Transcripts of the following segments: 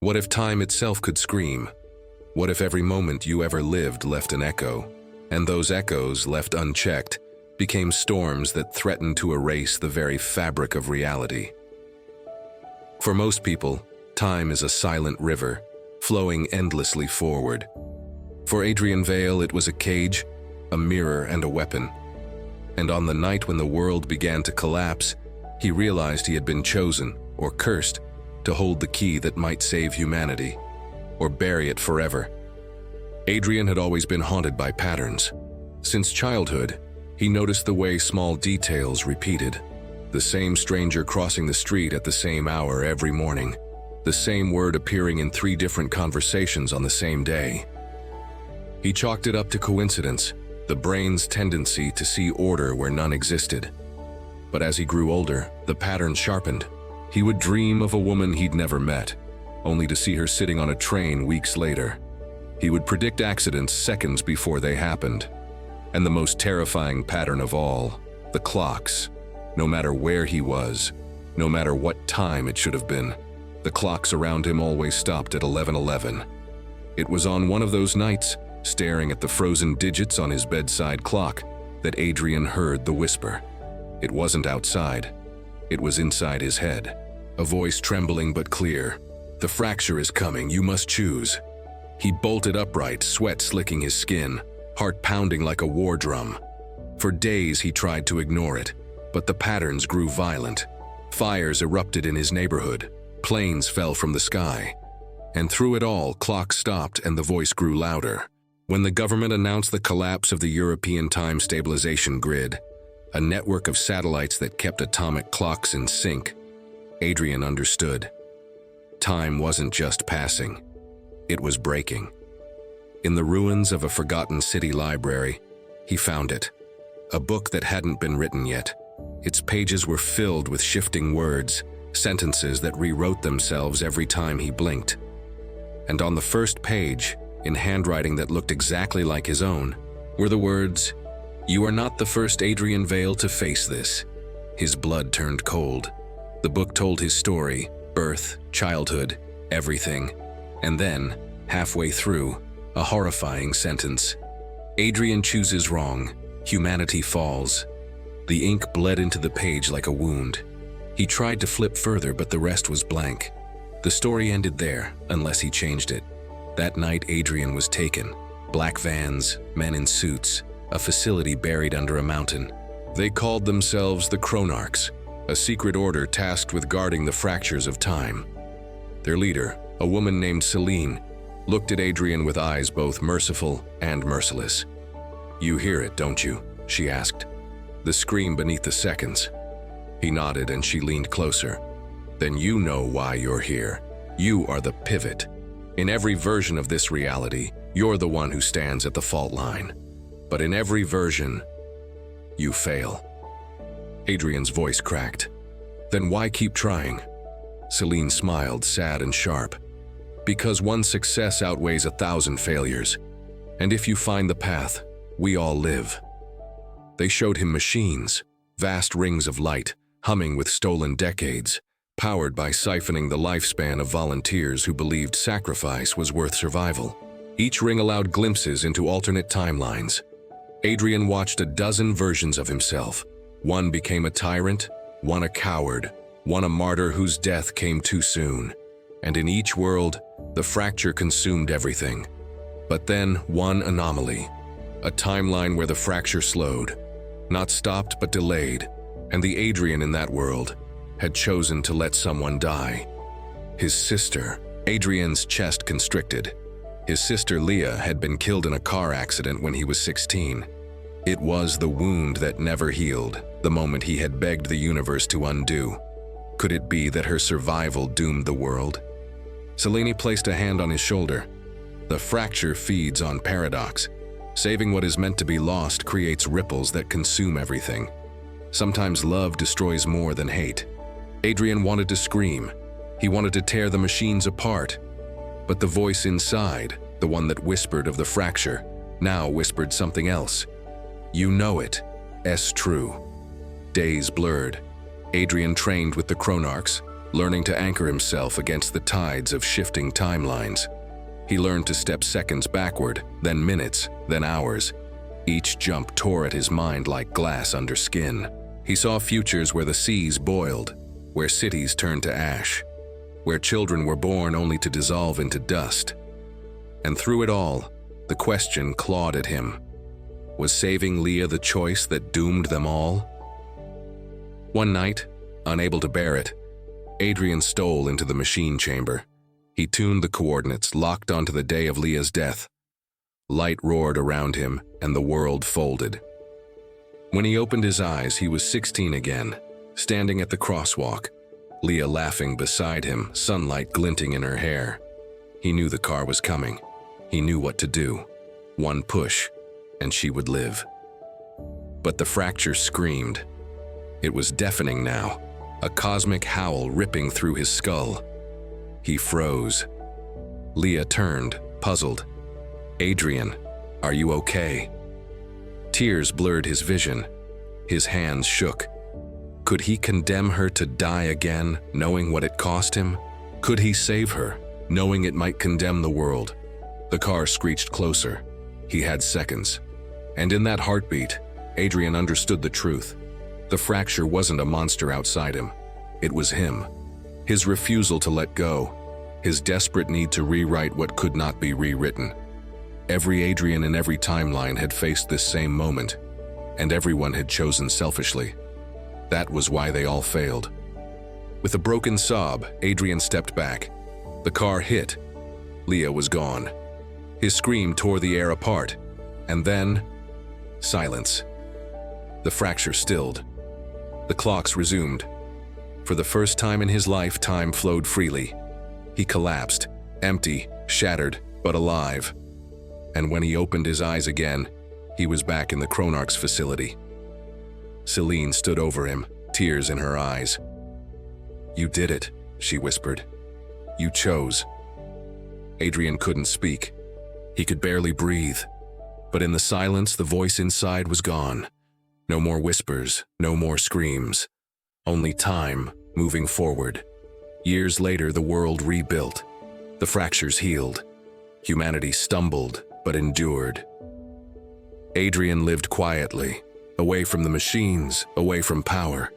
What if time itself could scream? What if every moment you ever lived left an echo, and those echoes, left unchecked, became storms that threatened to erase the very fabric of reality? For most people, time is a silent river, flowing endlessly forward. For Adrian Vale, it was a cage, a mirror, and a weapon. And on the night when the world began to collapse, he realized he had been chosen, or cursed, to hold the key that might save humanity, or bury it forever. Adrian had always been haunted by patterns. Since childhood, he noticed the way small details repeated. The same stranger crossing the street at the same hour every morning. The same word appearing in 3 different conversations on the same day. He chalked it up to coincidence, the brain's tendency to see order where none existed. But as he grew older, the pattern sharpened. He would dream of a woman he'd never met, only to see her sitting on a train weeks later. He would predict accidents seconds before they happened. And the most terrifying pattern of all, the clocks. No matter where he was, no matter what time it should have been, the clocks around him always stopped at 11:11. It was on one of those nights, staring at the frozen digits on his bedside clock, that Adrian heard the whisper. It wasn't outside. It was inside his head. A voice trembling but clear. "The fracture is coming, you must choose." He bolted upright, sweat slicking his skin, heart pounding like a war drum. For days he tried to ignore it, but the patterns grew violent. Fires erupted in his neighborhood. Planes fell from the sky. And through it all, clocks stopped and the voice grew louder. When the government announced the collapse of the European Time Stabilization Grid, a network of satellites that kept atomic clocks in sync, Adrian understood. Time wasn't just passing. It was breaking. In the ruins of a forgotten city library, he found it. A book that hadn't been written yet. Its pages were filled with shifting words, sentences that rewrote themselves every time he blinked. And on the first page, in handwriting that looked exactly like his own, were the words, "You are not the first Adrian Vale to face this." His blood turned cold. The book told his story, birth, childhood, everything. And then, halfway through, a horrifying sentence. "Adrian chooses wrong. Humanity falls." The ink bled into the page like a wound. He tried to flip further, but the rest was blank. The story ended there, unless he changed it. That night, Adrian was taken. Black vans, men in suits, a facility buried under a mountain. They called themselves the Chronarchs, a secret order tasked with guarding the fractures of time. Their leader, a woman named Celine, looked at Adrian with eyes both merciful and merciless. "You hear it, don't you?" she asked. The scream beneath the seconds. He nodded and she leaned closer. "Then you know why you're here. You are the pivot. In every version of this reality, you're the one who stands at the fault line. But in every version, you fail." Adrian's voice cracked. "Then why keep trying?" Celine smiled, sad and sharp. "Because one success outweighs 1,000 failures. And if you find the path, we all live." They showed him machines, vast rings of light, humming with stolen decades, powered by siphoning the lifespan of volunteers who believed sacrifice was worth survival. Each ring allowed glimpses into alternate timelines. Adrian watched a dozen versions of himself. One became a tyrant, one a coward, one a martyr whose death came too soon. And in each world, the fracture consumed everything. But then, one anomaly. A timeline where the fracture slowed. Not stopped, but delayed. And the Adrian in that world had chosen to let someone die. His sister. Adrian's chest constricted. His sister Leah had been killed in a car accident when he was 16. It was the wound that never healed, the moment he had begged the universe to undo. Could it be that her survival doomed the world? Celine placed a hand on his shoulder. The fracture feeds on paradox. Saving what is meant to be lost creates ripples that consume everything. Sometimes love destroys more than hate. Adrian wanted to scream. He wanted to tear the machines apart. But the voice inside, the one that whispered of the fracture, now whispered something else. "You know it. True." Days blurred. Adrian trained with the Chronarchs, learning to anchor himself against the tides of shifting timelines. He learned to step seconds backward, then minutes, then hours. Each jump tore at his mind like glass under skin. He saw futures where the seas boiled, where cities turned to ash, where children were born only to dissolve into dust. And through it all, the question clawed at him. Was saving Leah the choice that doomed them all? One night, unable to bear it, Adrian stole into the machine chamber. He tuned the coordinates locked onto the day of Leah's death. Light roared around him, and the world folded. When he opened his eyes, he was 16 again, standing at the crosswalk, Leah laughing beside him, sunlight glinting in her hair. He knew the car was coming. He knew what to do. One push, and she would live. But the fracture screamed. It was deafening now, a cosmic howl ripping through his skull. He froze. Leah turned, puzzled. "Adrian, are you okay?" Tears blurred his vision. His hands shook. Could he condemn her to die again, knowing what it cost him? Could he save her, knowing it might condemn the world? The car screeched closer. He had seconds. And in that heartbeat, Adrian understood the truth. The fracture wasn't a monster outside him. It was him. His refusal to let go. His desperate need to rewrite what could not be rewritten. Every Adrian in every timeline had faced this same moment, and everyone had chosen selfishly. That was why they all failed. With a broken sob, Adrian stepped back. The car hit. Leah was gone. His scream tore the air apart, and then, silence. The fracture stilled. The clocks resumed. For the first time in his life, time flowed freely. He collapsed, empty, shattered, but alive. And when he opened his eyes again, he was back in the Chronarch's facility. Celine stood over him, tears in her eyes. "You did it," she whispered. "You chose." Adrian couldn't speak. He could barely breathe. But in the silence, the voice inside was gone. No more whispers, no more screams. Only time, moving forward. Years later, the world rebuilt. The fractures healed. Humanity stumbled, but endured. Adrian lived quietly, away from the machines, away from power.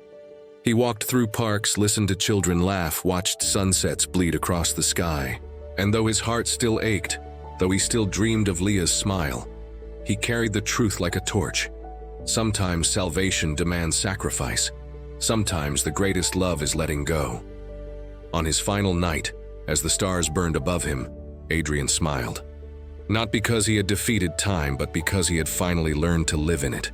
He walked through parks, listened to children laugh, watched sunsets bleed across the sky. And though his heart still ached, though he still dreamed of Leah's smile, he carried the truth like a torch. Sometimes salvation demands sacrifice. Sometimes the greatest love is letting go. On his final night, as the stars burned above him, Adrian smiled. Not because he had defeated time, but because he had finally learned to live in it.